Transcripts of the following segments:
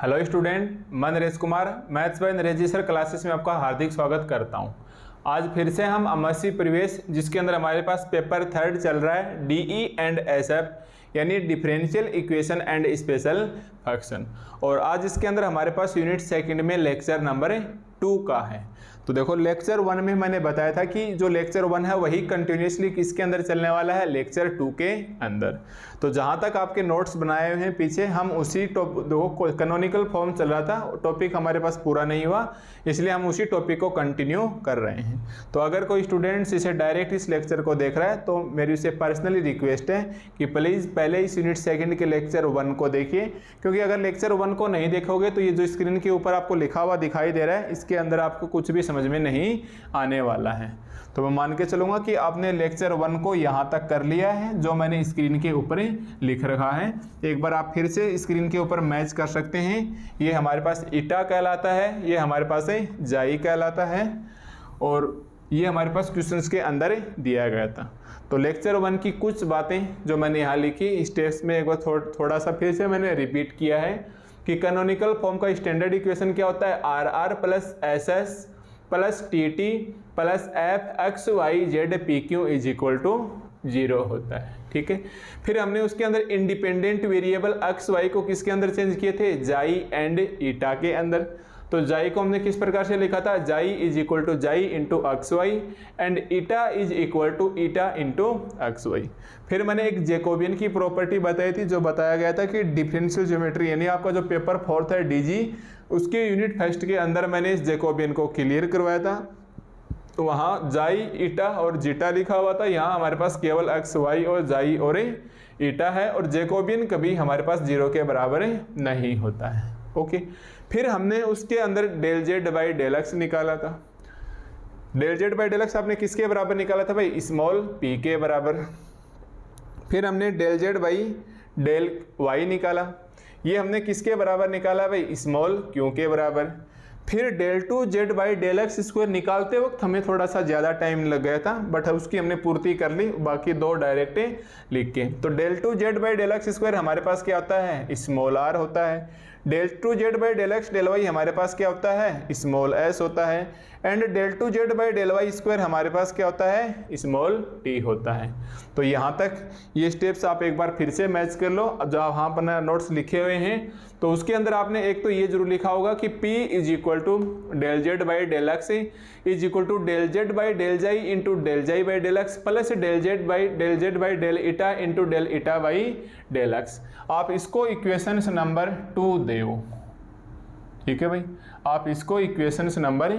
Hello student, मैं Naresh Kumar maths by Naresh sir classes में आपका हार्दिक स्वागत करता हूं। आज फिर से हम एमएससी प्रवेश जिसके अंदर हमारे पास पेपर 3 चल रहा है डीई एंड एसएफ यानी differential equation and special function, और आज इसके अंदर हमारे पास यूनिट सेकंड में लेक्चर नंबर 2 का है। तो देखो लेक्चर 1 में मैंने बताया था कि जो लेक्चर 1 है वही कंटिन्यूसली किसके अंदर चलने वाला है, लेक्चर 2 के अंदर। तो जहाँ तक आपके नोट्स बनाए हुए हैं पीछे, हम उसी देखो कैनोनिकल फॉर्म चल रहा था, टॉपिक हमारे पास पूरा नहीं हुआ, इसलिए हम उसी टॉपिक को कंटिन्यू कर रहे हैं। तो अगर कोई स्टूडेंट्स इसे डायरेक्ट इस लेक्चर को देख रहा है तो मेरी उसे पर्सनली रिक्वेस्ट है कि प्लीज़ पहले इस यूनिट सेकंड के लेक्चर 1 को देखिए, क्योंकि अगर लेक्चर 1 को नहीं देखोगे तो ये जो स्क्रीन के ऊपर आपको लिखा हुआ दिखाई दे रहा है इसके अंदर आपको कुछ भी समझ में नहीं आने वाला है। तो मैं मान के चलूंगा कि आपने लेक्चर 1 को यहाँ तक कर लिया है, जो मैंने स्क्रीन के ऊपर लिख रखा है। एक बार आप फिर से स्क्रीन के ऊपर मैच कर सकते हैं। ये हमारे पास ईटा कहलाता है, ये हमारे पास जाई कहलाता है, और ये हमारे पास क्वेश्चंस के अंदर दिया गया था। तो लेक्चर 1 की कुछ बातें जो मैंने यहाँ लिखी स्टेप्स में एक बार थोड़ा सा फिर से मैंने रिपीट किया है कि कैनोनिकल फॉर्म का स्टैंडर्ड इक्वेशन क्या होता है, r r plus s s plus t t plus f x y z p q is equal to 0 होता है। ठीक है, फिर हमने उसके अंदर इंडिपेंडेंट वेरिएबल एक्स वाई को किसके अंदर चेंज किए थे, जाई एंड ईटा के अंदर। तो जाई को हमने किस प्रकार से लिखा था, xi is equal to xi into x y and eta is equal to eta into x y. फिर मैंने एक जैकोबियन की प्रॉपर्टी बताई थी, जो बताया गया था कि डिफरेंशियल ज्योमेट्री यानी आपका जो पेपर 4 है डीजी, उसके यूनिट फर्स्ट के अंदर मैंने इस जैकोबियन को क्लियर करवाया था। तो वहाँ जाई ईटा और जीटा लिखा हुआ था, यहाँ हमारे पास केवल एक्स वाई और जाई और ईटा है, और जैकोबियन कभी हमारे पास 0 के बराबर नहीं होता है। ओके, फिर हमने उसके अंदर del z by del x निकाला था। Del z by del x आपने किसके बराबर निकाला था भाई, स्मॉल पी के बराबर। फिर हमने del z by del y निकाला, ये हमने किसके बराबर निकाला भाई, स्मॉल क्यू के बराबर। फिर del two Z by del x square निकालते वक्त हमें थोड़ा सा ज़्यादा टाइम लग गया था, बट उसकी हमने पूर्ति कर ली, बाकी 2 डायरेक्ट लिख के। तो del two Z by del x square हमारे पास क्या होता है, स्मॉल आर होता है। Del two Z by del x del y हमारे पास क्या होता है, स्मॉल एस होता है। And del two Z by del y square हमारे पास क्या होता है, स्मॉल टी होता है। तो यहाँ तक ये स्टेप्स आप एक बार फिर से मैच कर लो। अब जहाँ वहाँ पर नोट्स लिखे हुए हैं तो उसके अंदर आपने एक तो ये जरूर लिखा होगा कि P is equal to del z by del x is equal to del z by del xi into del xi by del x plus del z by del eta into del eta by del x. आप इसको equations number 2 दो। ठीक है भाई, आप इसको equations number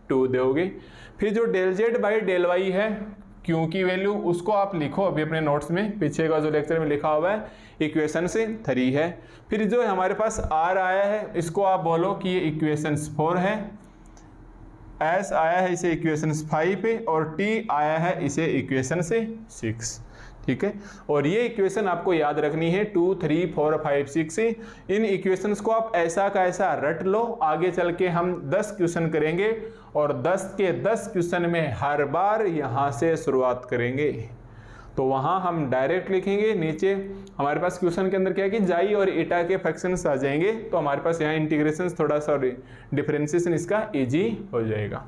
2 दोगे। फिर जो del z by del y है क्यू की वैल्यू, उसको आप लिखो अभी अपने नोट्स में, पीछे का जो लेक्चर में लिखा हुआ है इक्वेशन से 3 है। फिर जो हमारे पास आर आया है इसको आप बोलो कि ये इक्वेशंस 4 है, एस आया है इसे इक्वेशंस 5 पे, और टी आया है इसे इक्वेशन से 6। ठीक है, और ये इक्वेशन आपको याद रखनी है 2, 3, 4, 5, 6। इन इक्वेशंस को आप ऐसा का ऐसा रट लो, आगे चल के हम 10 क्वेश्चन करेंगे और 10 के 10 क्वेश्चन में हर बार यहाँ से शुरुआत करेंगे। तो वहाँ हम डायरेक्ट लिखेंगे, नीचे हमारे पास क्वेश्चन के अंदर क्या है कि जाई और ईटा के फंक्शंस आ जाएंगे, तो हमारे पास यहाँ इंटीग्रेशन थोड़ा सा डिफरेंशिएशन इसका इजी हो जाएगा।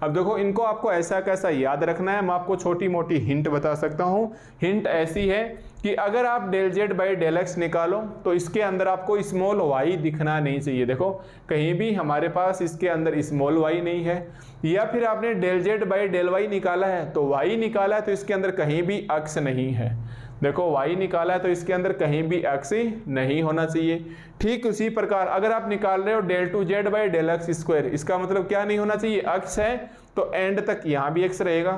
अब देखो इनको आपको ऐसा कैसा याद रखना है, मैं आपको छोटी मोटी हिंट बता सकता हूँ। हिंट ऐसी है कि अगर आप del z by del x निकालो तो इसके अंदर आपको स्मॉल वाई दिखना नहीं चाहिए। देखो कहीं भी हमारे पास इसके अंदर स्मॉल वाई नहीं है, या फिर आपने del z by del y निकाला है तो वाई निकाला है तो इसके अंदर कहीं भी अक्स नहीं है। देखो वाई निकाला है तो इसके अंदर कहीं भी अक्स नहीं होना चाहिए। ठीक उसी प्रकार अगर आप निकाल रहे हो del two Z by del x square, इसका मतलब क्या नहीं होना चाहिए, अक्स है तो एंड तक यहाँ भी एक्स रहेगा,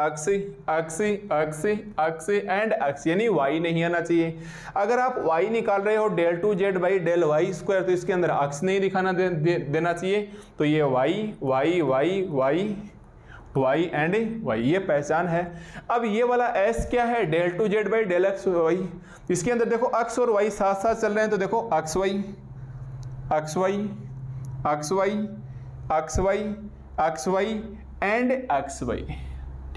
अक्स अक्स अक्स अक्स एंड अक्स, यानी वाई नहीं आना चाहिए। अगर आप वाई निकाल रहे हो del two Z by del y square तो इसके अंदर अक्स नहीं दिखाना देना चाहिए। तो ये y y y y y and y, ये पहचान है। अब ये वाला एस क्या है, del two Z by del x y, इसके अंदर देखो अक्स और वाई साथ साथ चल रहे हैं, तो देखो x y x y x y x y x y and x y.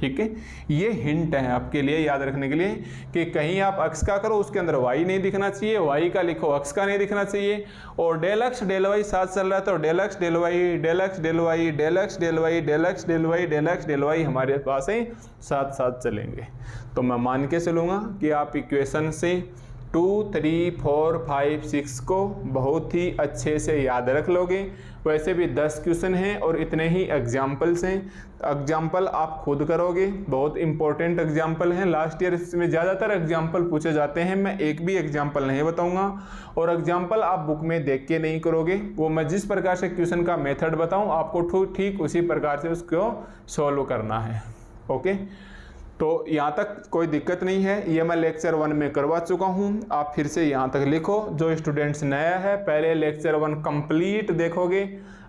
ठीक है, ये हिंट है आपके लिए याद रखने के लिए कि कहीं आप अक्स का करो उसके अंदर वाई नहीं दिखना चाहिए, वाई का लिखो अक्स का नहीं दिखना चाहिए, और डेल एक्स डेल वाई साथ चल रहा है तो del x del y del x del y del x del y del x del y del x del y हमारे पास ही साथ साथ चलेंगे। तो मैं मान के चलूँगा कि आप इक्वेशन से 2, 3, 4, 5, 6 को बहुत ही अच्छे से याद रख लोगे। वैसे भी 10 क्वेश्चन हैं और इतने ही एग्जाम्पल्स हैं, एग्जाम्पल आप खुद करोगे, बहुत इंपॉर्टेंट एग्जाम्पल हैं। लास्ट ईयर में ज़्यादातर एग्जाम्पल पूछे जाते हैं, मैं एक भी एग्जाम्पल नहीं बताऊंगा, और एग्जाम्पल आप बुक में देख के नहीं करोगे, वो मैं जिस प्रकार से क्वेश्चन का मेथड बताऊँ आपको ठीक उसी प्रकार से उसको सॉल्व करना है। ओके, तो यहाँ तक कोई दिक्कत नहीं है, ये मैं लेक्चर 1 में करवा चुका हूँ। आप फिर से यहाँ तक लिखो, जो स्टूडेंट्स नया है पहले लेक्चर 1 कंप्लीट देखोगे,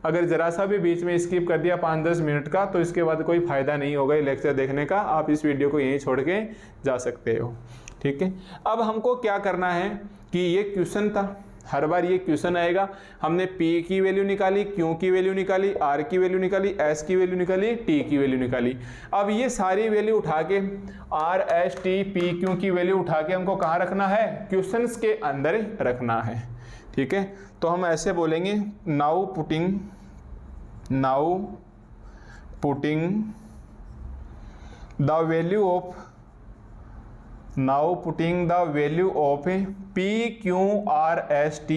अगर ज़रा सा भी बीच में स्किप कर दिया 5-10 मिनट का तो इसके बाद कोई फ़ायदा नहीं होगा ये लेक्चर देखने का, आप इस वीडियो को यहीं छोड़ के जा सकते हो। ठीक है, अब हमको क्या करना है कि ये क्वेश्चन था, हर बार ये क्वेश्चन आएगा, हमने P की वैल्यू निकाली, Q की वैल्यू निकाली, R की वैल्यू निकाली, S की वैल्यू निकाली, T की वैल्यू निकाली। अब ये सारी वैल्यू उठा के R, S, T, P, Q की वैल्यू उठा के हमको कहाँ रखना है, क्वेश्चंस के अंदर रखना है। ठीक है, तो हम ऐसे बोलेंगे, now putting the value of P, Q, R, S, T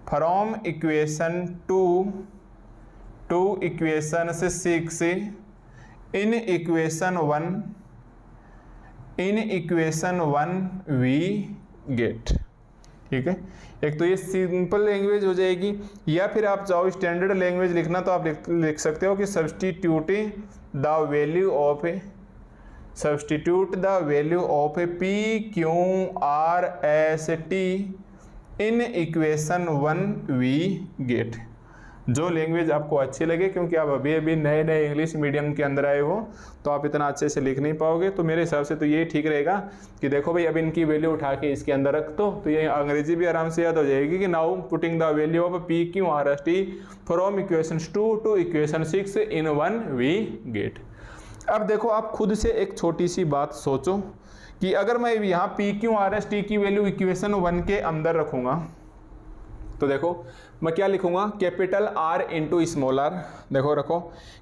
from equation 2 to equation 6 in equation 1 we get। ठीक है, एक तो ये सिंपल लैंग्वेज हो जाएगी, या फिर आप चाहो स्टैंडर्ड लैंग्वेज लिखना तो आप लिख सकते हो कि substitute the value of P, Q, R, S, T in equation 1 we get. जो लैंग्वेज आपको अच्छी लगे, क्योंकि आप अभी नए इंग्लिश मीडियम के अंदर आए हो तो आप इतना अच्छे से लिख नहीं पाओगे, तो मेरे हिसाब से तो ये ठीक रहेगा कि देखो भाई अब इनकी वैल्यू उठा के इसके अंदर रख दो, तो ये अंग्रेजी भी आराम से याद हो जाएगी कि now putting the value of P, Q, R, S, T from equation 2 to equation 6 in 1 we get. अब देखो आप खुद से एक छोटी सी बात सोचो कि अगर मैं यहाँ P, Q, R, S, T की वैल्यू इक्वेशन 1 के अंदर रखूँगा तो देखो मैं क्या लिखूंगा, capital R into small r। देखो रखो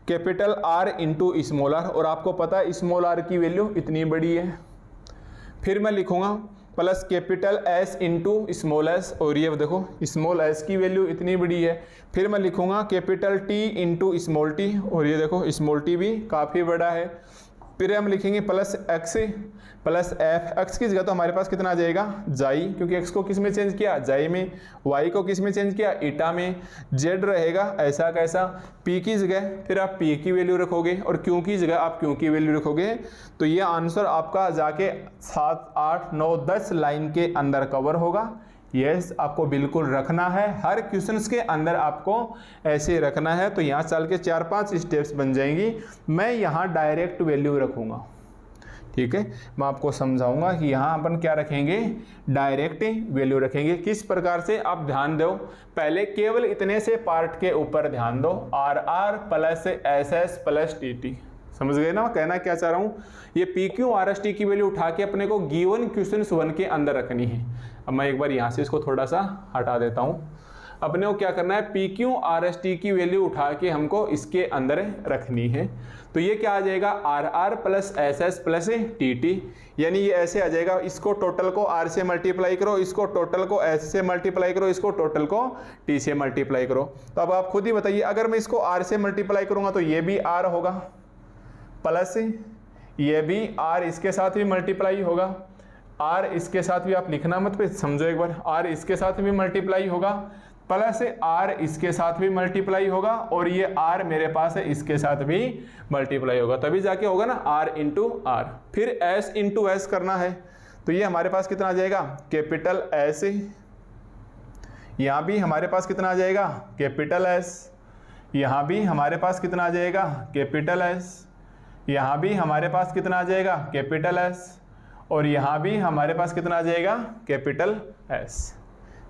capital R into small r, और आपको पता है स्मॉल r की वैल्यू इतनी बड़ी है। फिर मैं लिखूंगा plus capital S into small s, और ये देखो स्मॉल s की वैल्यू इतनी बड़ी है। फिर मैं लिखूंगा capital T into small t, और ये देखो स्मॉल t भी काफ़ी बड़ा है। फिर हम लिखेंगे plus x plus f, x की जगह तो हमारे पास कितना आ जाएगा, जाई, क्योंकि x को किस में चेंज किया, जाई में, y को किस में चेंज किया, ईटा में, z रहेगा ऐसा कैसा, p की जगह फिर आप p की वैल्यू रखोगे और q की जगह आप q की वैल्यू रखोगे, तो ये आंसर आपका जाके 7, 8, 9, 10 लाइन के अंदर कवर होगा। यस, आपको बिल्कुल रखना है, हर क्वेश्चंस के अंदर आपको ऐसे रखना है। तो यहाँ चल के 4-5 स्टेप्स बन जाएंगी। मैं यहाँ डायरेक्ट वैल्यू रखूँगा, ठीक है, मैं आपको समझाऊंगा कि यहाँ अपन क्या रखेंगे, डायरेक्ट वैल्यू रखेंगे। किस प्रकार से आप ध्यान दो, पहले केवल इतने से पार्ट के ऊपर ध्यान दो, RR plus SS plus TT। समझ गए ना कहना क्या चाह रहा हूँ, ये PQ RST की वैल्यू उठा के अपने को गिवन क्वेश्चन 1 के अंदर रखनी है। अब मैं एक बार यहाँ से इसको थोड़ा सा हटा देता हूँ। अपने को क्या करना है, PQ RST की वैल्यू उठा के हमको इसके अंदर रखनी है। तो ये क्या आ जाएगा, RR plus SS plus TT, यानी ये ऐसे आ जाएगा, इसको टोटल को R से मल्टीप्लाई करो, इसको टोटल को S से मल्टीप्लाई करो, इसको टोटल को T से मल्टीप्लाई करो। तो अब आप खुद ही बताइए, अगर मैं इसको R से मल्टीप्लाई करूँगा तो ये भी R होगा, प्लस ये भी R इसके साथ भी मल्टीप्लाई होगा, R इसके साथ भी आप लिखना मत पे समझो एक बार, R इसके साथ भी मल्टीप्लाई होगा, प्लस R इसके साथ भी मल्टीप्लाई होगा, और ये R मेरे पास है इसके साथ भी मल्टीप्लाई होगा, तभी जाके होगा ना R इंटू R। फिर S इंटू S करना है, तो ये हमारे पास कितना आ जाएगा, कैपिटल S, यहाँ भी हमारे पास कितना आ जाएगा, कैपिटल S, यहाँ भी हमारे पास कितना आ जाएगा, कैपिटल S, यहाँ भी हमारे पास कितना आ जाएगा, कैपिटल S, और यहाँ भी हमारे पास कितना आ जाएगा, कैपिटल S।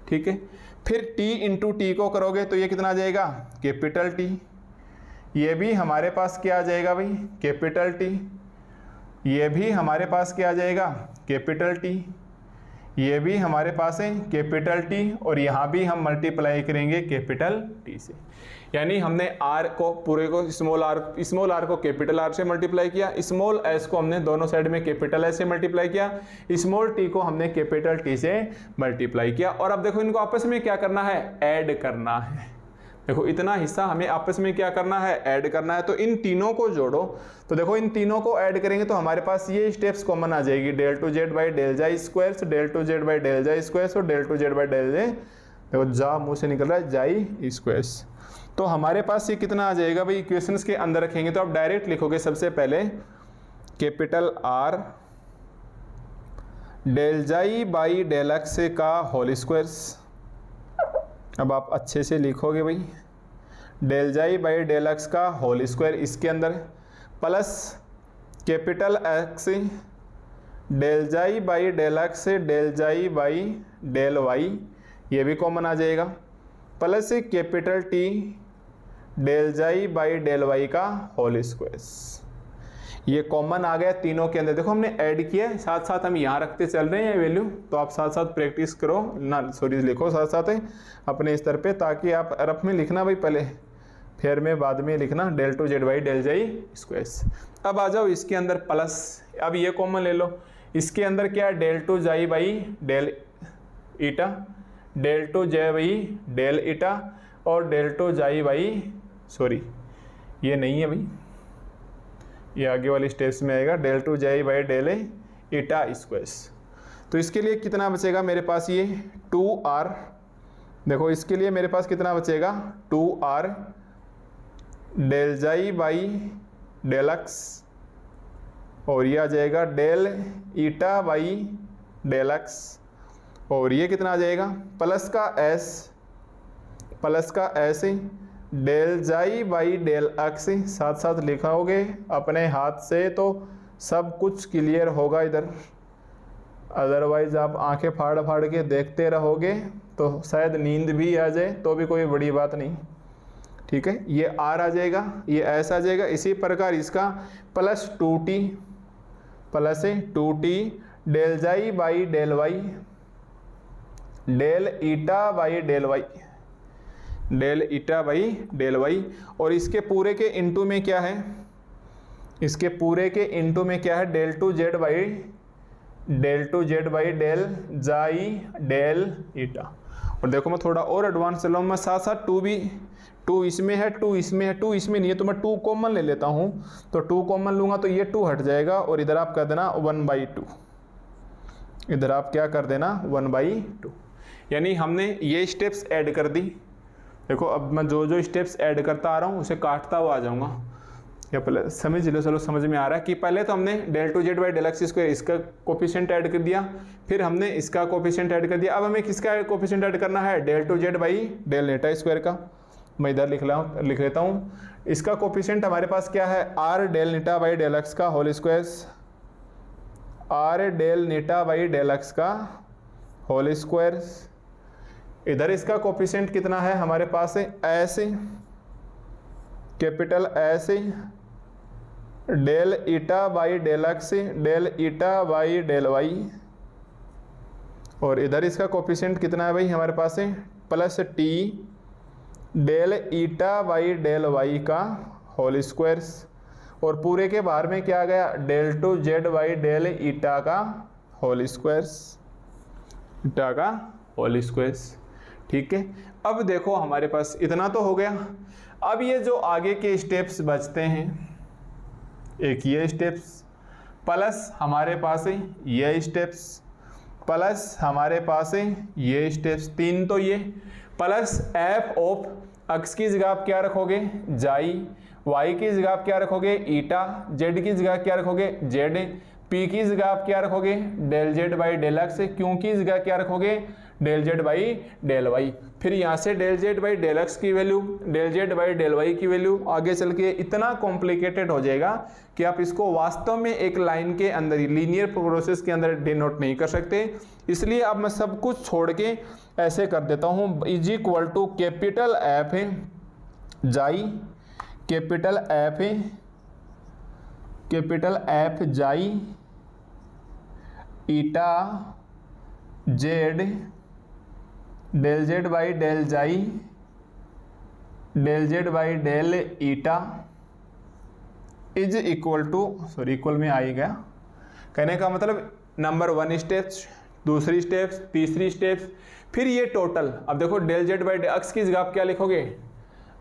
ठीक है, फिर T इंटू T को करोगे तो ये कितना आ जाएगा, कैपिटल T, ये भी हमारे पास क्या आ जाएगा भाई, कैपिटल टी। ये भी हमारे पास क्या आ जाएगा, कैपिटल टी। ये भी हमारे पास है कैपिटल टी, और यहाँ भी हम मल्टीप्लाई करेंगे कैपिटल टी से। यानी हमने आर को पूरे को स्मॉल आर को कैपिटल आर से मल्टीप्लाई किया, स्मॉल एस को हमने दोनों साइड में कैपिटल एस से मल्टीप्लाई किया, स्मॉल टी को हमने कैपिटल टी से मल्टीप्लाई किया। और अब देखो इनको आपस में क्या करना है, ऐड करना है। देखो इतना हिस्सा हमें आपस में क्या करना है, ऐड करना है। तो इन तीनों को जोड़ो, तो देखो इन तीनों को ऐड करेंगे तो हमारे पास ये स्टेप्स कॉमन आ जाएगी, del two Z by del xi squares, del two Z by del xi squares और del two Z by del जे, देखो जा मुंह से निकल रहा है, जाई स्क्वायर्स। तो हमारे पास ये कितना आ जाएगा भाई, इक्वेशंस के अंदर रखेंगे तो आप डायरेक्ट लिखोगे सबसे पहले capital r del xi by del x का होल स्क्वायर्स। अब आप अच्छे से लिखोगे भाई, del xi by del x का होल स्क्वायर इसके अंदर, plus capital x del xi by del x del xi by del y, ये भी कॉमन आ जाएगा, plus capital T del xi by del y का होल स्क्वायर्स। ये common आ गया तीनों के अंदर। देखो हमने ऐड किया, साथ साथ हम यहाँ रखते चल रहे हैं वैल्यू, तो आप साथ साथ प्रैक्टिस करो ना, सॉरी लिखो साथ साथ अपने स्तर पे, ताकि आप रफ में लिखना भाई पहले, फिर में बाद में लिखना del two Z by del xi squares. अब आ जाओ इसके अंदर प्लस, अब ये कॉमन ले लो, इसके अंदर क्या है, del two xi by del eta, del two j by del eta और del two xi by, sorry ये नहीं है भाई, ये आगे वाली स्टेप्स में आएगा, del two xi by del eta squares. तो इसके लिए कितना बचेगा मेरे पास, ये 2r, देखो इसके लिए मेरे पास कितना बचेगा 2r del xi by del x, और ये आ जाएगा del eta by del x, और ये कितना आ जाएगा प्लस का s del xi by del x, साथ साथ लिखाओगे अपने हाथ से तो सब कुछ क्लियर होगा इधर, अदरवाइज आप आंखें फाड़ फाड़ के देखते रहोगे तो शायद नींद भी आ जाए, तो भी कोई बड़ी बात नहीं, ठीक है। ये आर आ जाएगा, ये एस आ जाएगा, इसी प्रकार इसका plus 2t del xi by del y del eta by del y, del eta by del y, और इसके पूरे के इनटू में क्या है, इसके पूरे के इनटू में क्या है, del two Z by del xi del eta. और देखो मैं थोड़ा और एडवांस चला हूँ, मैं साथ साथ 2 इसमें है, 2 इसमें है, 2 इसमें नहीं है, तो मैं 2 कॉमन ले लेता हूँ, तो 2 कॉमन लूँगा तो ये 2 हट जाएगा, और इधर आप कर देना 1/2, इधर आप क्या कर देना 1/2, यानी हमने ये स्टेप्स ऐड कर दी। देखो अब मैं जो स्टेप्स ऐड करता आ रहा हूँ उसे काटता हुआ आ जाऊँगा, या पहले समझ लो, चलो समझ में आ रहा है कि पहले तो हमने del two Z by del x square इसका कोफिशिएंट ऐड कर दिया, फिर हमने इसका कोफिशिएंट ऐड कर दिया, अब हमें किसका कोफिशिएंट ऐड करना है, del two Z by del eta square का। मैं इधर लिख लेता हूँ, इसका कोफिशिएंट हमारे पास क्या है, R del eta by del x का whole squares, R del eta by del x का होल स्क्वायर्स। इधर इसका कोफिशिएंट कितना है हमारे पास है, S capital S del eta by del x del eta by del y, और इधर इसका कोफिशिएंट कितना है भाई हमारे पास है, plus T del eta by del y का होल स्क्वायर्स, और पूरे के बाहर में क्या आ गया, del two Z by del eta का होल स्क्वायर्स, ईटा का होल स्क्वायर्स, ठीक है। अब देखो हमारे पास इतना तो हो गया, अब ये जो आगे के स्टेप्स बचते हैं, एक ये स्टेप्स प्लस हमारे पास है ये स्टेप्स, प्लस हमारे पास है ये स्टेप्स, 3 तो ये, प्लस एफ ऑफ एक्स की जगह आप क्या रखोगे, जाई, वाई की जगह आप क्या रखोगे, ईटा, जेड की जगह क्या रखोगे, जेड, पी की जगह आप क्या रखोगे, del z by del x, Q की जगह क्या रखोगे, del z by del y. फिर यहाँ से del z by del x की value, del z by del y की वैल्यू, आगे चल के इतना कॉम्प्लिकेटेड हो जाएगा कि आप इसको वास्तव में एक लाइन के अंदर ही लीनियर प्रोसेस के अंदर डिनोट नहीं कर सकते। इसलिए अब मैं सब कुछ छोड़ के ऐसे कर देता हूँ, is equal to capital F है xi, capital F xi eta z del z by del xi del z by del eta is equal to, sorry equal में आ ही गया, कहने का मतलब नंबर 1 स्टेप्स, दूसरी स्टेप्स, तीसरी स्टेप्स, फिर ये टोटल। अब देखो डेल जेड बाई अक्स की जगह आप क्या लिखोगे,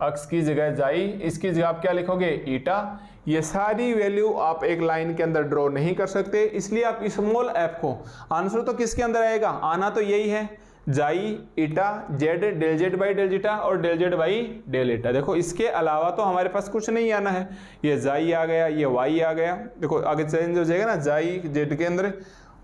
अक्स की जगह जाई, इसकी जगह आप क्या लिखोगे ईटा। ये सारी वैल्यू आप एक लाइन के अंदर ड्रॉ नहीं कर सकते, इसलिए आप स्मॉल एफ को, आंसर तो किसके अंदर आएगा, आना तो यही है, xi eta z del z by del zeta और del z by del eta. देखो इसके अलावा तो हमारे पास कुछ नहीं आना है, ये जाई आ गया, ये वाई आ गया, देखो आगे चेंज हो जाएगा ना, जाई जेड के अंदर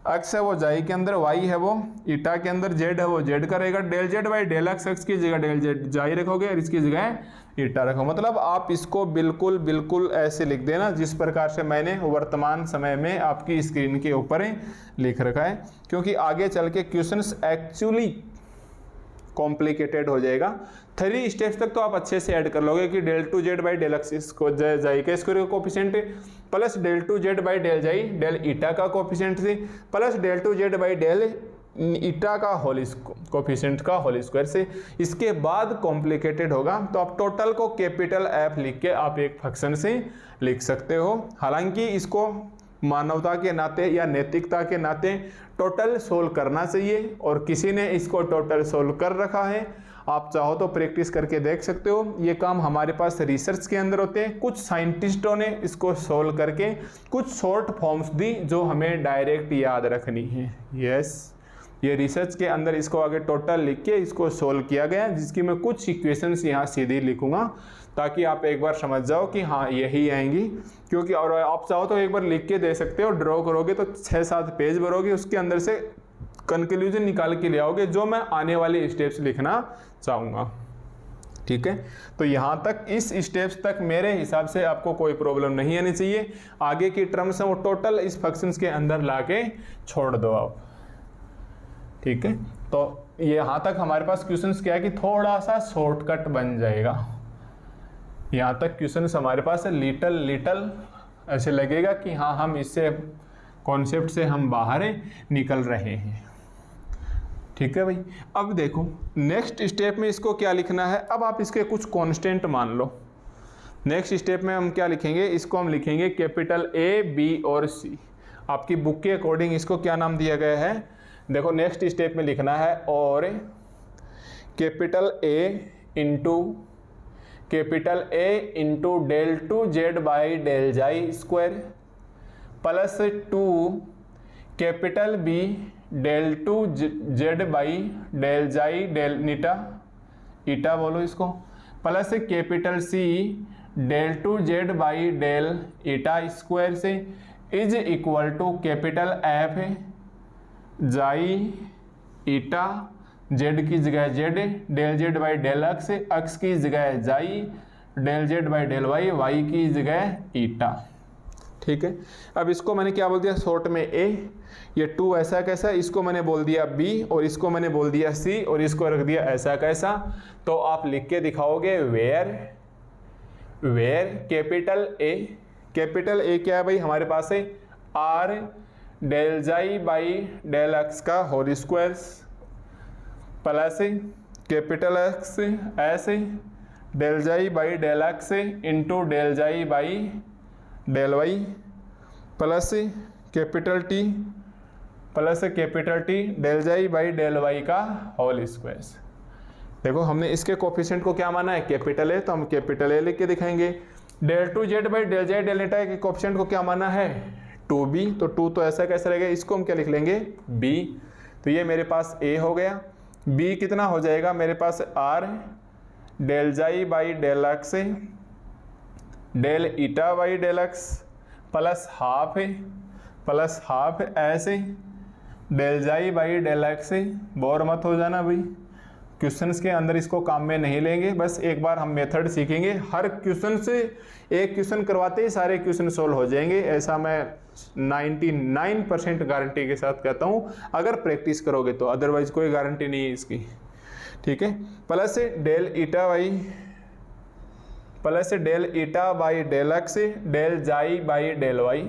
एक्स है वो जाई के अंदर, वाई है वो ईटा के अंदर, जेड है वो जेड का रहेगा, del z by del x की जगह डेल जेड जाई रखोगे और इसकी जगह ईटा रखो। मतलब आप इसको बिल्कुल बिल्कुल ऐसे लिख देना जिस प्रकार से मैंने वर्तमान समय में आपकी स्क्रीन के ऊपर लिख रखा है, क्योंकि आगे चल के क्वेश्चंस एक्चुअली कॉम्प्लिकेटेड हो जाएगा। 3 स्टेप्स तक तो आप अच्छे से ऐड कर लोगे कि del two Z by del x इसको जाई का स्क्वायर का coefficient plus del two Z by del xi del eta का कोफिशिएंट से plus del two Z by del eta का होल कोफिशिएंट का होल स्क्वायर से, इसके बाद कॉम्प्लिकेटेड होगा तो आप टोटल को कैपिटल एफ लिख के आप एक फंक्शन से लिख सकते हो। हालांकि इसको मानवता के नाते या नैतिकता के नाते टोटल सोल्व करना चाहिए और किसी ने इसको टोटल सोल्व कर रखा है, आप चाहो तो प्रैक्टिस करके देख सकते हो। ये काम हमारे पास रिसर्च के अंदर होते हैं, कुछ साइंटिस्टों ने इसको सोल्व करके कुछ शॉर्ट फॉर्म्स दी जो हमें डायरेक्ट याद रखनी है। यस, ये रिसर्च के अंदर इसको आगे टोटल लिख के इसको सोल्व किया गया, जिसकी मैं कुछ इक्वेशंस यहाँ सीधी लिखूंगा ताकि आप एक बार समझ जाओ कि हाँ यही आएंगी। क्योंकि और आप चाहो तो एक बार लिख के दे सकते हो, ड्रॉ करोगे तो 6-7 पेज भरोगे, उसके अंदर से कंक्लूजन निकाल के ले आओगे जो मैं आने वाले स्टेप्स लिखना चाहूँगा। ठीक है, तो यहाँ तक इस स्टेप्स तक मेरे हिसाब से आपको कोई प्रॉब्लम नहीं आनी चाहिए। आगे की टर्म्स है वो टोटल इस फंक्शंस के अंदर ला के छोड़ दो आप। ठीक है, तो यहाँ तक हमारे पास क्वेश्चंस क्या है कि थोड़ा सा शॉर्टकट बन जाएगा। यहाँ तक क्वेश्चंस हमारे पास है लिटल ऐसे लगेगा कि हाँ हम इससे कॉन्सेप्ट से हम बाहर निकल रहे हैं। ठीक है भाई, अब देखो नेक्स्ट स्टेप में इसको क्या लिखना है। अब आप इसके कुछ कांस्टेंट मान लो। नेक्स्ट स्टेप में हम क्या लिखेंगे, इसको हम लिखेंगे कैपिटल ए बी और सी। आपकी बुक के अकॉर्डिंग इसको क्या नाम दिया गया है, देखो नेक्स्ट स्टेप में लिखना है और capital A into del two Z by del xi square plus 2 capital B del two Z by del xi del eta बोलो इसको, plus capital C del two Z by del eta square से is equal to capital F xi eta z की जगह z del z by del x की जगह xi del z by del y की जगह ईटा। ठीक है, अब इसको मैंने क्या बोल दिया शॉर्ट में ए, ये 2 ऐसा कैसा, इसको मैंने बोल दिया बी और इसको मैंने बोल दिया सी और इसको रख दिया ऐसा कैसा। तो आप लिख के दिखाओगे वेयर कैपिटल ए क्या है भाई हमारे पास है R del xi by del x का whole square plus capital X ऐसे del xi by del x into del xi by del y plus capital T del xi by del y का whole square. देखो हमने इसके coefficient को क्या माना है कैपिटल ए, तो हम कैपिटल ए लिख के दिखाएंगे। Del two Z by del xi del eta के कोफिशिएंट को क्या माना है 2b, तो 2 तो ऐसा कैसा रहेगा, इसको हम क्या लिख लेंगे b। तो ये मेरे पास a हो गया, b कितना हो जाएगा मेरे पास r del xi by del x del eta by del x plus half ऐसे del xi by del x. Bore मत हो जाना भाई, क्वेश्चंस के अंदर इसको काम में नहीं लेंगे, बस एक बार हम मेथड सीखेंगे। हर क्वेश्चन से एक क्वेश्चन करवाते ही सारे क्वेश्चन सोल्व हो जाएंगे, ऐसा मैं 99% गारंटी के साथ कहता हूँ अगर प्रैक्टिस करोगे तो, अदरवाइज कोई गारंटी नहीं है इसकी। ठीक है, plus del eta y plus del eta by del x del xi by del y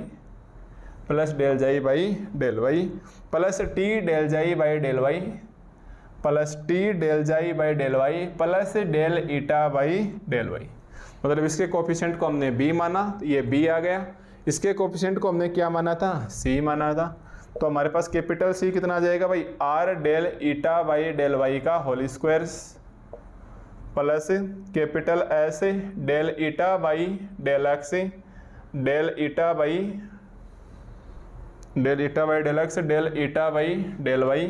plus del xi by del y plus T del xi by del y plus T del xi by del y plus del eta by del y. मतलब इसके coefficient को हमने b माना, ये b आ गया। इसके coefficient को हमने क्या माना था, c माना था। तो हमारे पास कैपिटल C कितना आ जाएगा भाई, r del eta by del y का whole square plus capital S del eta by del x del eta by del x del eta by del y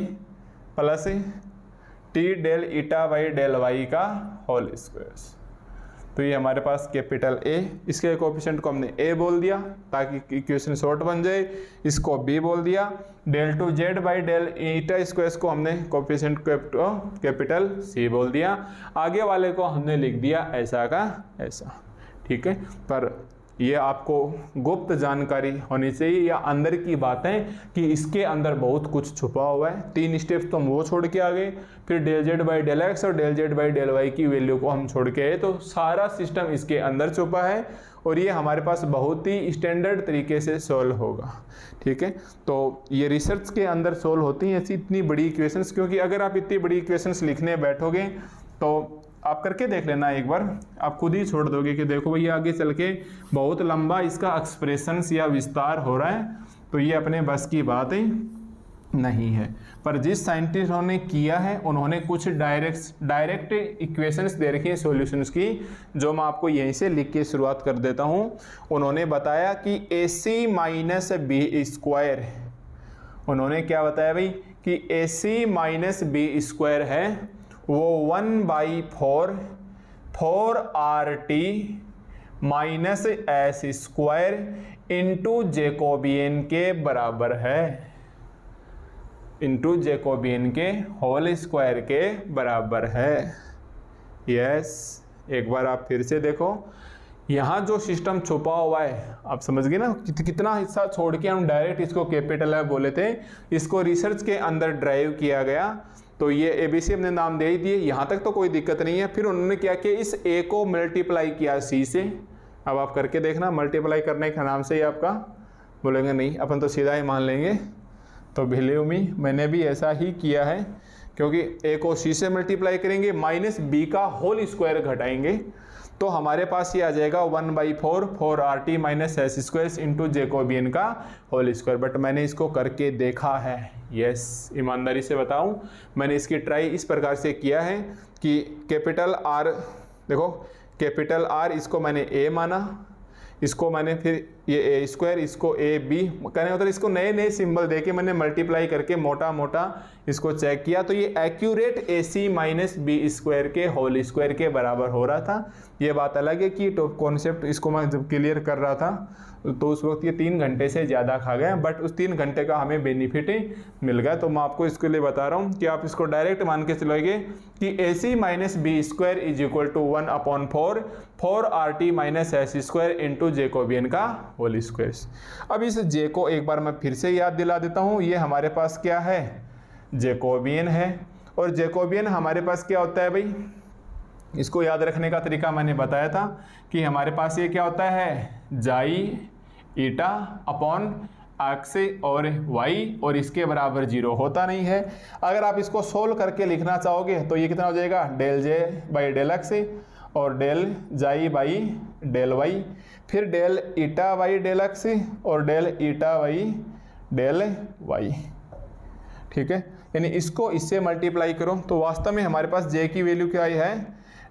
plus T del eta by del y का whole square. तो ये हमारे पास capital A, इसके coefficient को हमने A बोल दिया ताकि इक्वेशन शॉर्ट बन जाए। इसको B बोल दिया। Del two Z by del eta square को हमने कोफिशिएंट कैपिटल C बोल दिया। आगे वाले को हमने लिख दिया ऐसा का ऐसा, ठीक है। पर ये आपको गुप्त जानकारी होनी चाहिए या अंदर की बातें कि इसके अंदर बहुत कुछ छुपा हुआ है। 3 स्टेप्स तो हम वो छोड़ के आ गए, फिर del z by del x और del z by del y की वैल्यू को हम छोड़ के आए। तो सारा सिस्टम इसके अंदर छुपा है और ये हमारे पास बहुत ही स्टैंडर्ड तरीके से सॉल्व होगा, ठीक है। तो ये रिसर्च के अंदर सॉल्व होती हैं ऐसी इतनी बड़ी इक्वेशंस, क्योंकि अगर आप इतनी बड़ी इक्वेशंस लिखने बैठोगे तो आप करके देख लेना एक बार, आप खुद ही छोड़ दोगे कि देखो भैया आगे चल के बहुत लंबा इसका एक्सप्रेशंस या विस्तार हो रहा है, तो ये अपने बस की बात नहीं है। पर जिस साइंटिस्टों ने किया है उन्होंने कुछ डायरेक्ट इक्वेशंस दे रखी है सॉल्यूशंस की, जो मैं आपको यहीं से लिख के शुरुआत कर देता हूँ। उन्होंने बताया कि AC माइनस बी स्क्वायर, उन्होंने क्या बताया भाई कि AC माइनस बी स्क्वायर है वो 1/4 4RT minus s square into Jacobian के बराबर है, इंटू जैकोबियन के होल स्क्वायर के बराबर है। यस, एक बार आप फिर से देखो, यहाँ जो सिस्टम छुपा हुआ है आप समझ गए ना, कितना हिस्सा छोड़ के हम डायरेक्ट इसको कैपिटल है बोले थे, इसको रिसर्च के अंदर ड्राइव किया गया। तो ये ABC हमने नाम दे ही दिए, यहाँ तक तो कोई दिक्कत नहीं है। फिर उन्होंने क्या किया, इस A को मल्टीप्लाई किया C से। अब आप करके देखना, मल्टीप्लाई करने के नाम से ही आपका बोलेंगे नहीं अपन तो सीधा ही मान लेंगे, तो बिलीव मी मैंने भी ऐसा ही किया है, क्योंकि A को C से मल्टीप्लाई करेंगे माइनस B का होल स्क्वायर घटाएंगे तो हमारे पास ये आ जाएगा 1/4 4RT minus s square into Jacobian का होल स्क्वायर। बट मैंने इसको करके देखा है, यस, ईमानदारी से बताऊं मैंने इसकी ट्राई इस प्रकार से किया है कि कैपिटल R, देखो कैपिटल R इसको मैंने A माना, इसको मैंने फिर ये A स्क्वायर, इसको AB कहने मतलब इसको नए नए सिंबल देके मैंने मल्टीप्लाई करके मोटा मोटा इसको चेक किया, तो ये accurate AC minus B square के होल स्क्वायर के बराबर हो रहा था। ये बात अलग है कि तो कॉन्सेप्ट इसको मैं जब क्लियर कर रहा था तो उस वक्त ये 3 घंटे से ज़्यादा खा गए, बट उस 3 घंटे का हमें बेनिफिट मिल गया। तो मैं आपको इसके लिए बता रहा हूँ कि आप इसको डायरेक्ट मान के चलोगे कि AC minus b square is equal to 1/4 4RT minus s square into Jacobian का होल स्क्वायर। अब इस J को एक बार मैं फिर से याद दिला देता हूँ, ये हमारे पास क्या है, जैकोबियन है। और जैकोबियन हमारे पास क्या होता है भाई, इसको याद रखने का तरीका मैंने बताया था कि हमारे पास ये क्या होता है, जाई ईटा अपॉन एक्स और वाई, और इसके बराबर 0 होता नहीं है। अगर आप इसको सोल्व करके लिखना चाहोगे तो ये कितना हो जाएगा, del xi by del x और del xi by del y, फिर del eta by del x और del eta by del y, ठीक है। यानी इसको इससे मल्टीप्लाई करो तो वास्तव में हमारे पास जे की वैल्यू क्या आई है,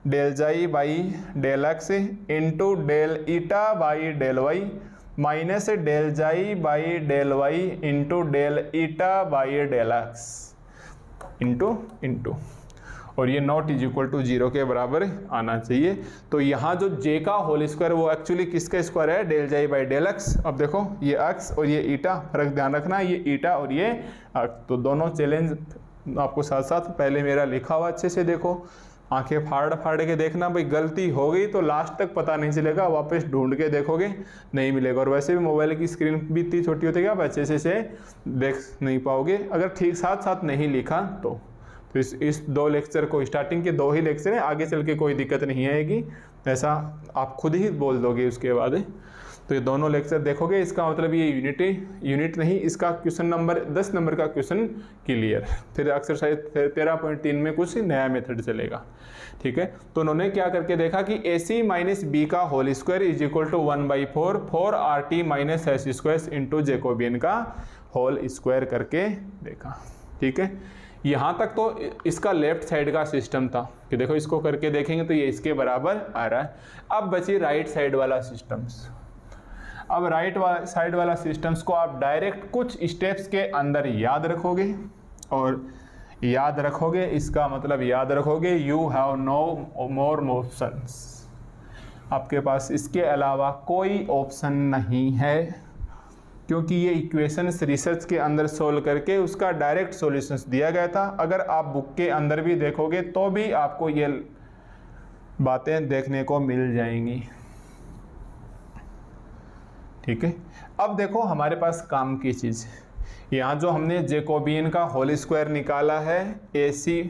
del xi by del x into del eta by del y minus del xi by del y into del eta by del x into और ये नॉट इज इक्वल टू 0 के बराबर आना चाहिए। तो यहाँ जो जे का होल स्क्वायर वो एक्चुअली किसका स्क्वायर है, del xi by del x. अब देखो ये एक्स और ये ईटा, फर्क ध्यान रखना, ये ईटा और ये एक्स, तो दोनों चैलेंज आपको साथ साथ पहले मेरा लिखा हुआ अच्छे से देखो, आंखें फाड़ के देखना, भाई गलती हो गई तो लास्ट तक पता नहीं चलेगा, वापस ढूंढ के देखोगे नहीं मिलेगा। और वैसे भी मोबाइल की स्क्रीन भी इतनी छोटी होती है कि आप अच्छे से देख नहीं पाओगे अगर ठीक साथ साथ नहीं लिखा तो इस 2 लेक्चर को, स्टार्टिंग के 2 ही लेक्चर हैं, आगे चल के कोई दिक्कत नहीं आएगी। ऐसा आप खुद ही बोल दोगे उसके बाद। तो ये दोनों लेक्चर देखोगे, इसका मतलब ये यूनिट नहीं, इसका क्वेश्चन नंबर 10 नंबर का क्वेश्चन क्लियर। फिर एक्सरसाइज 13.3 में कुछ नया मेथड चलेगा, ठीक है। तो उन्होंने क्या करके देखा कि AC माइनस बी का whole square is equal to 1/4 4RT minus s square into Jacobian का होल स्क्वायर करके देखा, ठीक है। यहाँ तक तो इसका लेफ्ट साइड का सिस्टम था कि देखो इसको करके देखेंगे तो ये इसके बराबर आ रहा है। अब बची राइट साइड वाला सिस्टम्स। अब राइट साइड वाला सिस्टम्स को आप डायरेक्ट कुछ स्टेप्स के अंदर याद रखोगे, और याद रखोगे इसका मतलब याद रखोगे you have no more options, आपके पास इसके अलावा कोई ऑप्शन नहीं है, क्योंकि ये इक्वेशंस रिसर्च के अंदर सोल्व करके उसका डायरेक्ट सॉल्यूशंस दिया गया था। अगर आप बुक के अंदर भी देखोगे तो भी आपको ये बातें देखने को मिल जाएंगी, ठीक है। अब देखो हमारे पास काम की चीज़, यहाँ जो हमने जैकोबियन का होल स्क्वायर निकाला है AC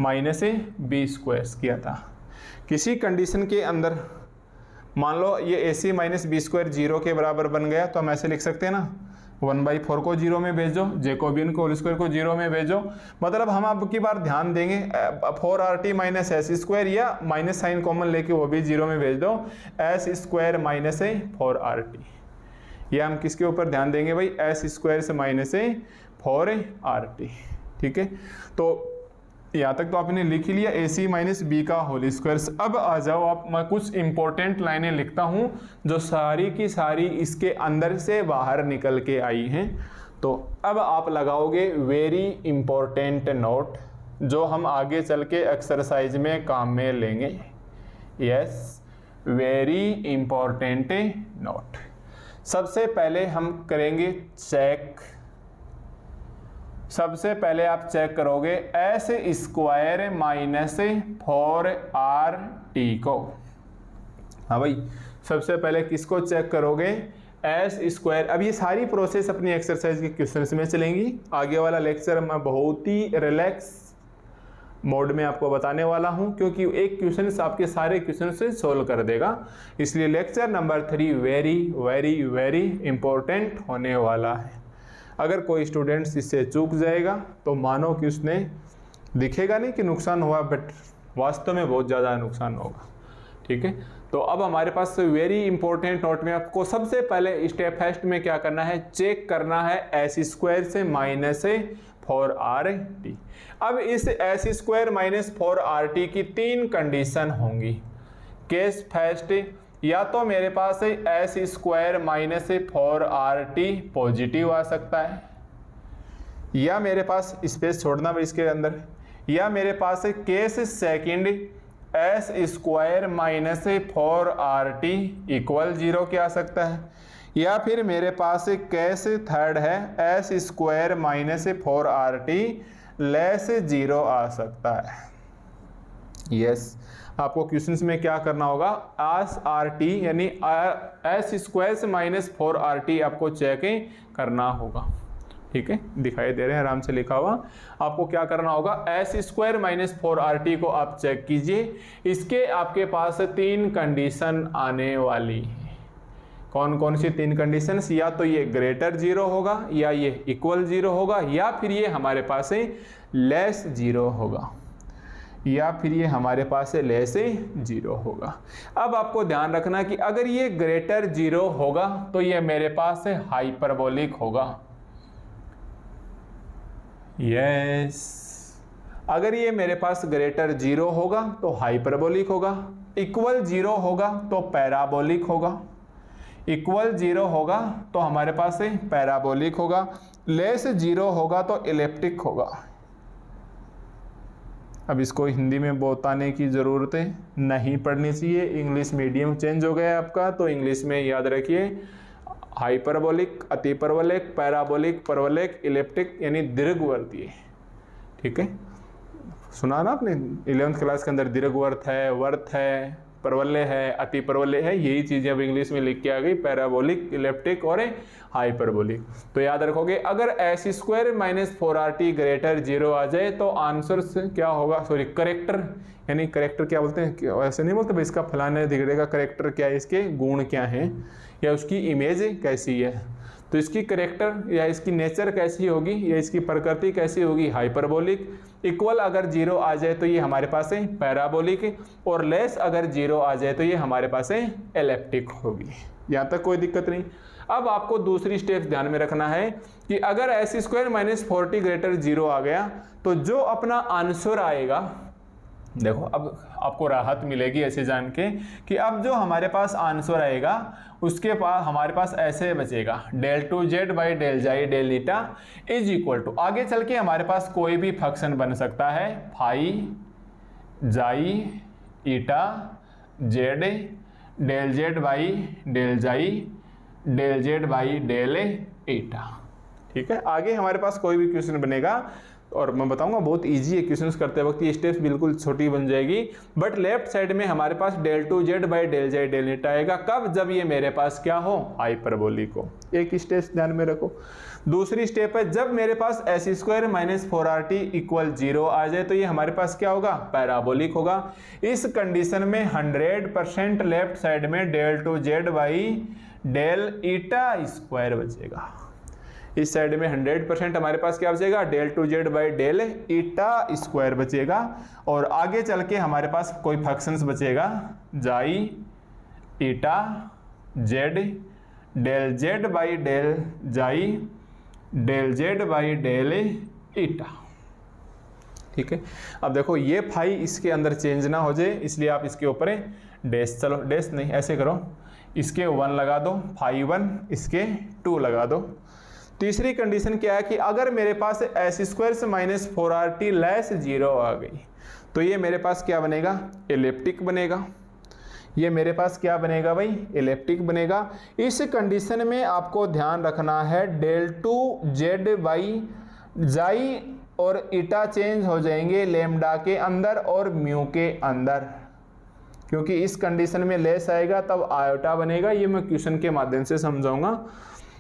माइनस बी स्क्वायर किया था। किसी कंडीशन के अंदर मान लो ये AC माइनस बी स्क्वायर 0 के बराबर बन गया, तो हम ऐसे लिख सकते हैं ना 1/4 को 0 में भेजो, जैकोबियन को होल स्क्वायर को 0 में भेजो। मतलब हम अब की बार ध्यान देंगे 4RT माइनस एस स्क्वायर, या माइनस साइन कॉमन लेके वो भी 0 में भेज दो, एस स्क्वायर माइनस 4RT। या हम किसके ऊपर ध्यान देंगे भाई, एस स्क्वायर से माइनस 4RT, ठीक है। तो यहाँ तक तो आपने लिख ही लिया AC माइनस बी का होल स्क्वायर। अब आ जाओ आप, मैं कुछ इंपॉर्टेंट लाइनें लिखता हूँ जो सारी की सारी इसके अंदर से बाहर निकल के आई हैं। तो अब आप लगाओगे वेरी इंपॉर्टेंट नोट, जो हम आगे चल के एक्सरसाइज में काम में लेंगे। Yes, very important note. सबसे पहले हम करेंगे चेक। सबसे पहले आप चेक करोगे एस स्क्वायर माइनस 4RT को। हाँ भाई, सबसे पहले किसको चेक करोगे, एस स्क्वायर। अब ये सारी प्रोसेस अपनी एक्सरसाइज के क्वेश्चंस में चलेंगी। आगे वाला लेक्चर मैं बहुत ही रिलैक्स मोड में आपको बताने वाला हूं, क्योंकि एक क्वेश्चन आपके सारे क्वेश्चन से सोल्व कर देगा। इसलिए lecture number 3 very very very important होने वाला है। अगर कोई स्टूडेंट्स इससे चूक जाएगा तो मानो कि उसने, दिखेगा नहीं कि नुकसान हुआ, बट वास्तव में बहुत ज़्यादा नुकसान होगा, ठीक है। तो अब हमारे पास वेरी इंपॉर्टेंट नोट में आपको सबसे पहले स्टेप फर्स्ट में क्या करना है, चेक करना है एस स्क्वायर से माइनस 4RT। अब इस एस स्क्वायर माइनस 4RT की 3 कंडीशन होंगी। केस फर्स्ट, या तो मेरे पास S square minus 4RT positive आ सकता है, या मेरे पास स्पेस छोड़ना इसके अंदर, या मेरे पास case second S square minus 4RT equal 0 के आ सकता है, या फिर मेरे पास केस थर्ड है S square minus 4RT less 0 आ सकता है। यस, आपको क्वेश्चंस में क्या करना होगा, RT यानी एस स्क्वायर से माइनस 4RT आपको चेक करना होगा, ठीक है। दिखाई दे रहे हैं आराम से लिखा हुआ। आपको क्या करना होगा, एस स्क्वायर माइनस 4RT को आप चेक कीजिए। इसके आपके पास 3 कंडीशन आने वाली है। कौन कौन सी 3 कंडीशंस, या तो ये ग्रेटर 0 होगा, या ये इक्वल 0 होगा, या फिर ये हमारे पास लेस 0 होगा, या फिर ये हमारे पास लेस 0 होगा। अब आपको ध्यान रखना कि अगर ये ग्रेटर 0 होगा तो ये मेरे पास हाइपरबोलिक होगा। यस, अगर ये मेरे पास ग्रेटर 0 होगा तो हाइपरबोलिक होगा, इक्वल 0 होगा तो पैराबोलिक होगा, इक्वल 0 होगा तो हमारे पास पैराबोलिक होगा, लेस 0 होगा तो इलिप्टिक होगा। अब इसको हिंदी में बताने की ज़रूरत नहीं पड़नी चाहिए, इंग्लिश मीडियम चेंज हो गया आपका, तो इंग्लिश में याद रखिए हाइपरबोलिक, अतिपरवलिक, पैराबोलिक, परवलिक, इलिप्टिक यानी दीर्घवर्तीय, ठीक है। सुना ना आपने 11th क्लास के अंदर, दीर्घवर्त है, वर्त है, परवलय है, अति परवलय है, यही चीजें अब इंग्लिश में लिख के आ गई, पैराबोलिक, इलिप्टिक और हाइपरबोलिक। तो याद रखोगे अगर S square minus 4RT greater 0 आ जाए तो आंसर क्या होगा, सॉरी करेक्टर, यानी करेक्टर क्या बोलते हैं, ऐसे नहीं बोलते भाई इसका फलाने दिगड़े का करेक्टर क्या है, इसके गुण क्या हैं या उसकी इमेज कैसी है, तो इसकी करेक्टर या इसकी नेचर कैसी होगी या इसकी प्रकृति कैसी होगी, हाइपरबोलिक। इक्वल अगर 0 आ जाए तो ये हमारे पास है पैराबोलिक, और लेस अगर 0 आ जाए तो ये हमारे पास है एलिप्टिक होगी। यहाँ तक कोई दिक्कत नहीं। अब आपको दूसरी स्टेप ध्यान में रखना है कि अगर S square minus 4t greater 0 आ गया तो जो अपना आंसर आएगा, देखो अब आपको राहत मिलेगी ऐसे जान के कि अब जो हमारे पास आंसर आएगा उसके पास हमारे पास ऐसे बचेगा del two Z by del xi del eta is equal to, आगे चल के हमारे पास कोई भी फंक्शन बन सकता है, phi xi eta z del z by del xi del z by del eta. ठीक है, आगे हमारे पास कोई भी क्वेश्चन बनेगा और मैं बताऊंगा बहुत इजी है, क्वेश्चंस करते वक्त ये स्टेप्स बिल्कुल छोटी बन जाएगी, बट लेफ्ट साइड में हमारे पास del two Z by del z del eta आएगा। कब? जब ये मेरे पास क्या हो, हाइपरबोलिक हो। एक स्टेप ध्यान में रखो। दूसरी स्टेप है जब मेरे पास S square minus 4RT equal 0 आ जाए तो ये हमारे पास क्या होगा, पैराबोलिक होगा। इस कंडीशन में 100% लेफ्ट साइड में del two Z by del eta square बचेगा। इस साइड में 100% हमारे पास क्या बचेगा, del two Z by del eta square बचेगा। और आगे चल के हमारे पास कोई फंक्शंस बचेगा, xi eta z del z by del xi del z by del eta. ठीक है, अब देखो ये फाई इसके अंदर चेंज ना हो जाए इसलिए आप इसके ऊपर डैश, चलो डैश नहीं ऐसे करो, इसके 1 लगा दो, फाई 1 इसके 2 लगा दो। तीसरी कंडीशन क्या है कि अगर मेरे पास एस स्क्वायर से माइनस 4RT लेस 0 आ गई तो ये मेरे पास क्या बनेगा, एलिप्टिक बनेगा। ये मेरे पास क्या बनेगा भाई, एलिप्टिक बनेगा। इस कंडीशन में आपको ध्यान रखना है डेल टू जेड बाई जाई और ईटा चेंज हो जाएंगे लेमडा के अंदर और म्यू के अंदर, क्योंकि इस कंडीशन में लेस आएगा तब आयोटा बनेगा। ये मैं क्वेश्चन के माध्यम से समझाऊंगा।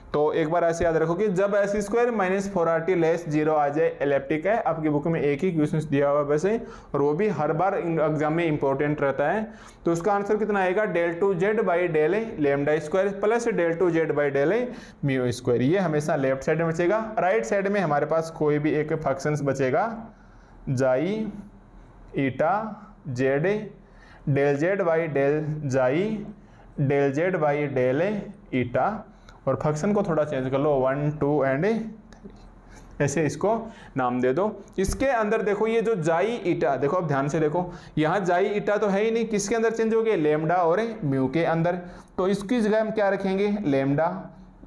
तो एक बार ऐसे याद रखो कि जब S square minus 4RT less 0 आ जाए एलिप्टिक है। आपकी बुक में एक ही क्वेश्चन दिया हुआ है वैसे, और वो भी हर बार एग्जाम में इंपॉर्टेंट रहता है। तो उसका आंसर कितना आएगा, del two Z by del lambda square plus del two Z by del mu square. ये हमेशा लेफ्ट साइड में बचेगा। राइट साइड में हमारे पास कोई भी एक फंक्शंस बचेगा, xi eta z del z by del xi del z by del eta, और फंक्शन को थोड़ा चेंज कर लो 1 2 एंड 3 ऐसे इसको नाम दे दो। इसके अंदर देखो ये जो जाई ईटा, देखो अब ध्यान से देखो, यहाँ जाई ईटा तो है ही नहीं, किसके अंदर चेंज हो गए, लेमडा और म्यू के अंदर। तो इसकी जगह हम क्या रखेंगे, लेमडा।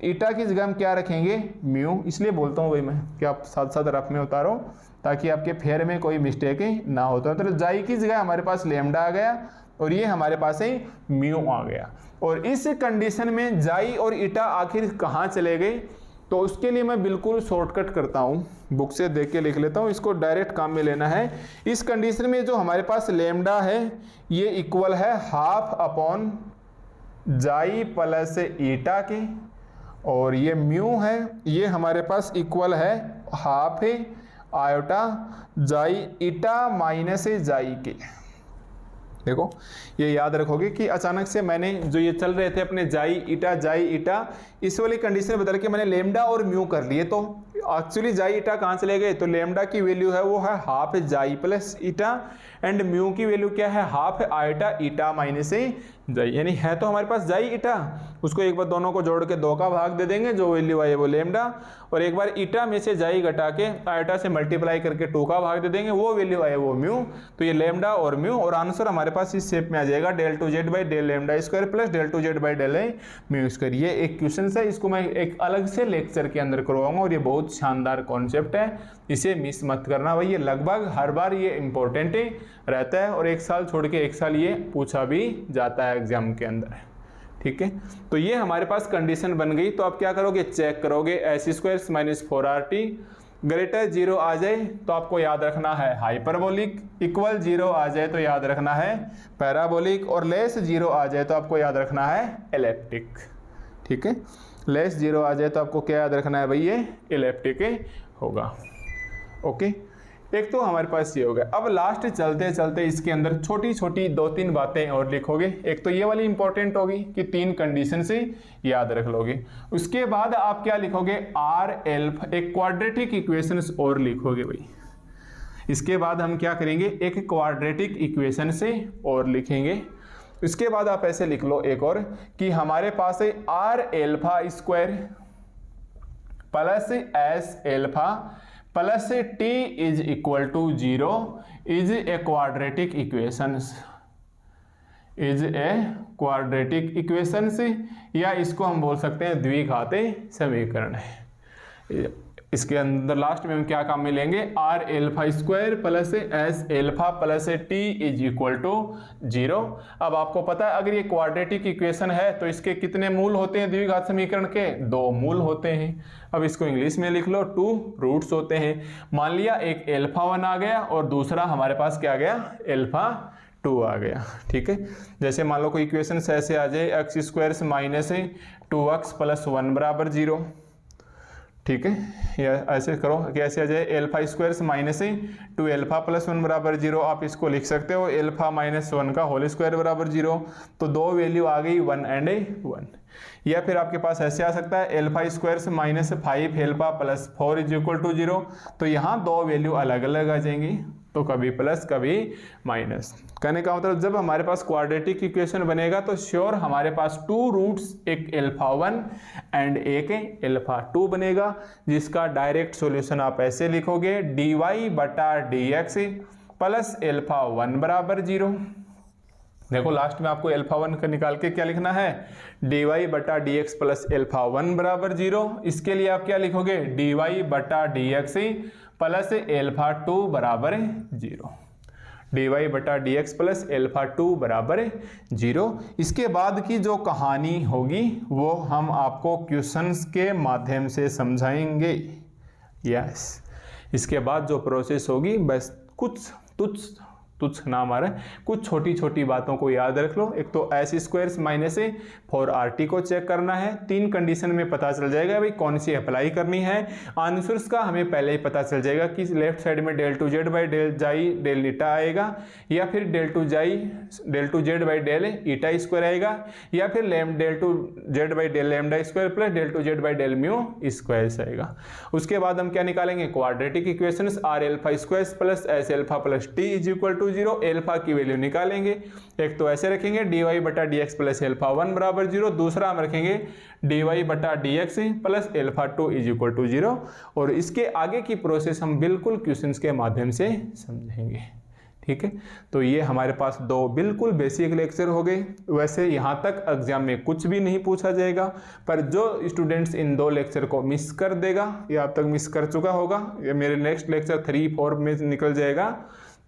ईटा की जगह हम क्या रखेंगे, म्यू। इसलिए बोलता हूँ भाई मैं कि आप साथ साथ रफ में उतारो ताकि आपके फेयर में कोई मिस्टेक ना होता। तो जाई की जगह हमारे पास लेमडा आ गया और ये हमारे पास है म्यू आ गया। और इस कंडीशन में जाई और ईटा आखिर कहाँ चले गए, तो उसके लिए मैं बिल्कुल शॉर्टकट करता हूँ, बुक से देख के लिख लेता हूँ, इसको डायरेक्ट काम में लेना है। इस कंडीशन में जो हमारे पास लेमडा है ये इक्वल है हाफ अपॉन जाई प्लस ईटा के, और ये म्यू है ये हमारे पास इक्वल है हाफ है आयोटा जाई ईटा माइनस जाई के। देखो ये याद रखोगे कि अचानक से मैंने जो ये चल रहे थे अपने जाई ईटा इस वाली कंडीशन में बदल के मैंने लेमडा और म्यू कर लिए। तो एक्चुअली जाई ईटा कहाँ चले गए, तो लेमडा की वैल्यू है वो है हाफ जाई प्लस ईटा एंड म्यू की वैल्यू क्या है, हाफ आयोटा ईटा माइनस जाई, यानी है तो हमारे पास जाई ईटा, उसको एक बार दोनों को जोड़ के 2 का भाग दे देंगे, जो वैल्यू आए वो लेमडा, और एक बार ईटा में से जाई घटा के आयोटा से मल्टीप्लाई करके 2 का भाग दे देंगे, वो वैल्यू आए वो म्यू। तो ये लेमडा और म्यू, और आंसर हमारे पास इस शेप में आ जाएगा del two Z by del lambda square plus del two Z by del mu square. ये एक क्वेश्चन है, इसको मैं एक अलग से लेक्चर के अंदर करवाऊंगा और ये बहुत शानदार कॉन्सेप्ट है, इसे मिस मत करना भाई। ये लगभग हर बार ये इंपॉर्टेंट रहता है और एक साल छोड़ के एक साल ये पूछा भी जाता है एग्जाम के अंदर। ठीक है, तो ये हमारे पास कंडीशन बन गई। तो आप क्या करोगे, चेक करोगे S square minus 4RT greater 0 आ जाए तो आपको याद रखना है हाइपरबोलिक, इक्वल 0 आ जाए तो याद रखना है पैराबोलिक, और लेस 0 आ जाए तो आपको याद रखना है एलिप्टिक। ठीक है, लेस 0 आ जाए तो आपको क्या याद रखना है भाई, ये एलिप्टिक होगा। ओके, एक तो हमारे पास ये हो गया। अब लास्ट चलते चलते इसके अंदर छोटी छोटी 2-3 बातें और लिखोगे। एक तो ये वाली इंपॉर्टेंट होगी कि 3 कंडीशन से याद रख लोगे। उसके बाद आप क्या लिखोगे, आर एल्फा, एक क्वाड्रेटिक इक्वेशंस और लिखोगे भाई। इसके बाद हम क्या करेंगे, एक क्वाड्रेटिक इक्वेशन से और लिखेंगे। इसके बाद आप ऐसे लिख लो एक और कि हमारे पास है R alpha square plus S alpha plus t is equal to 0 is a quadratic equations, is a quadratic equations, या इसको हम बोल सकते हैं द्विघाती समीकरण है। इसके अंदर लास्ट में हम क्या काम में लेंगे, R alpha square plus S alpha plus T is equal to 0। अब आपको पता है अगर ये क्वाड्रेटिक इक्वेशन है तो इसके कितने मूल होते हैं द्विघात समीकरण के, 2 मूल होते हैं। अब इसको इंग्लिश में लिख लो, 2 रूट्स होते हैं। मान लिया एक एल्फा 1 आ गया और दूसरा हमारे पास क्या आ गया, एल्फा 2 आ गया। ठीक है, जैसे मान लो कोई इक्वेशन ऐसे आ जाए, एक्स स्क्वायर से माइनस 2x प्लस 1 बराबर 0। ठीक है, या ऐसे करो कि ऐसे आ जाए एल्फा स्क्वायर से माइनस 2 एल्फा प्लस 1 बराबर 0। आप इसको लिख सकते हो एल्फा माइनस 1 का होल स्क्वायर बराबर 0। तो 2 वैल्यू आ गई 1 एंड 1। या फिर आपके पास ऐसे आ सकता है एल्फा स्क्वायर से minus 5 alpha plus 4 is equal to 0। तो यहाँ 2 वैल्यू अलग अलग आ जाएंगी, तो कभी प्लस कभी माइनस। कहने का मतलब जब हमारे पास क्वाड्रेटिक इक्वेशन बनेगा तो श्योर हमारे पास 2 रूट्स, एक एल्फा 1 एंड एक एल्फा 2 बनेगा, जिसका डायरेक्ट सॉल्यूशन आप ऐसे लिखोगे dy बटा dx प्लस एल्फा 1 बराबर 0। देखो लास्ट में आपको एल्फा 1 का निकाल के क्या लिखना है, dy बटा dx प्लस एल्फा 1 बराबर 0। इसके लिए आप क्या लिखोगे, dy बटा dx प्लस एल्फा 2 बराबर 0, dy बटा dx प्लस एल्फा 2 बराबर 0। इसके बाद की जो कहानी होगी वो हम आपको क्वेश्चंस के माध्यम से समझाएंगे। यस, इसके बाद जो प्रोसेस होगी बस कुछ तुच्छ ना मारे, कुछ छोटी छोटी बातों को याद रख लो। एक तो एस स्क्वायर माइनस 4RT को चेक करना है, 3 कंडीशन में पता चल जाएगा भाई कौन सी अप्लाई करनी है। आंसर्स का हमें पहले ही पता चल जाएगा कि लेफ्ट साइड में del two Z by del xi del eta आएगा, या फिर del two Z by del eta square आएगा, या फिर del two Z by del lambda square plus del two Z by del mu square आएगा। उसके बाद हम क्या निकालेंगे, quadratic equations R alpha square plus S alpha plus T is equal to 0। Alpha की वैल्यू निकालेंगे, एक तो ऐसे रखेंगे dy बटा dx प्लस एल्फा 1 बराबर 0, दूसरा हम रखेंगे dy बटा dx plus alpha 2 is equal to 0। और इसके आगे की प्रोसेस हम बिल्कुल क्वेश्चंस के माध्यम से समझेंगे। ठीक है, तो ये हमारे पास 2 बिल्कुल बेसिक लेक्चर हो गए। वैसे यहाँ तक एग्जाम में कुछ भी नहीं पूछा जाएगा, पर जो स्टूडेंट्स इन 2 लेक्चर को मिस कर देगा या अब तक मिस कर चुका होगा, या मेरे नेक्स्ट लेक्चर 3-4 में निकल जाएगा,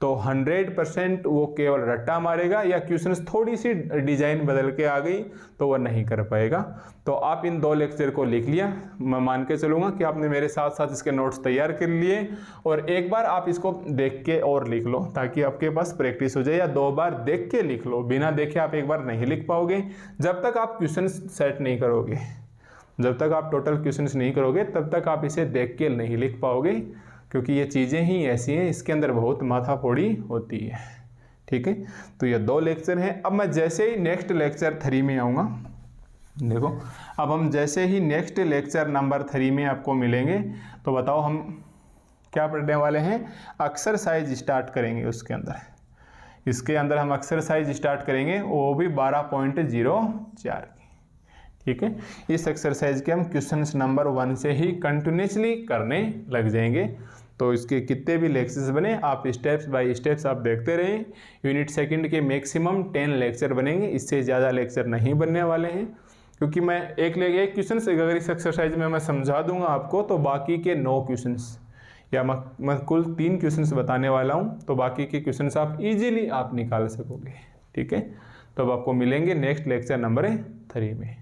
तो 100% वो केवल रट्टा मारेगा, या क्वेश्चंस थोड़ी सी डिजाइन बदल के आ गई तो वो नहीं कर पाएगा। तो आप इन 2 लेक्चर को लिख लिया, मैं मान के चलूँगा कि आपने मेरे साथ साथ इसके नोट्स तैयार कर लिए, और एक बार आप इसको देख के और लिख लो ताकि आपके पास प्रैक्टिस हो जाए, या 2 बार देख के लिख लो। बिना देखे आप एक बार नहीं लिख पाओगे। जब तक आप क्वेश्चन सेट नहीं करोगे, जब तक आप टोटल क्वेश्चन नहीं करोगे, तब तक आप इसे देख के नहीं लिख पाओगे, क्योंकि ये चीज़ें ही ऐसी हैं, इसके अंदर बहुत माथाफोड़ी होती है। ठीक है, तो ये 2 लेक्चर हैं। अब मैं जैसे ही नेक्स्ट लेक्चर 3 में आऊँगा, देखो अब हम जैसे ही नेक्स्ट लेक्चर नंबर 3 में आपको मिलेंगे, तो बताओ हम क्या पढ़ने वाले हैं, एक्सरसाइज स्टार्ट करेंगे। उसके अंदर इसके अंदर हम एक्सरसाइज स्टार्ट करेंगे, वो भी 12.04 की। ठीक है, इस एक्सरसाइज के हम क्वेश्चंस नंबर 1 से ही कंटिन्यूसली करने लग जाएंगे। तो इसके कितने भी लेक्चर्स बने आप स्टेप्स बाय स्टेप्स आप देखते रहें। यूनिट सेकंड के मैक्सिमम 10 लेक्चर बनेंगे, इससे ज़्यादा लेक्चर नहीं बनने वाले हैं, क्योंकि मैं एक क्वेश्चन अगर इस एक्सरसाइज में मैं समझा दूंगा आपको, तो बाकी के 9 क्वेश्चंस, या मैं कुल 3 क्वेश्चंस बताने वाला हूं, तो बाकी के क्वेश्चंस आप इजीली आप निकाल सकोगे। ठीक है, तो अब आपको मिलेंगे नेक्स्ट लेक्चर नंबर 3 में।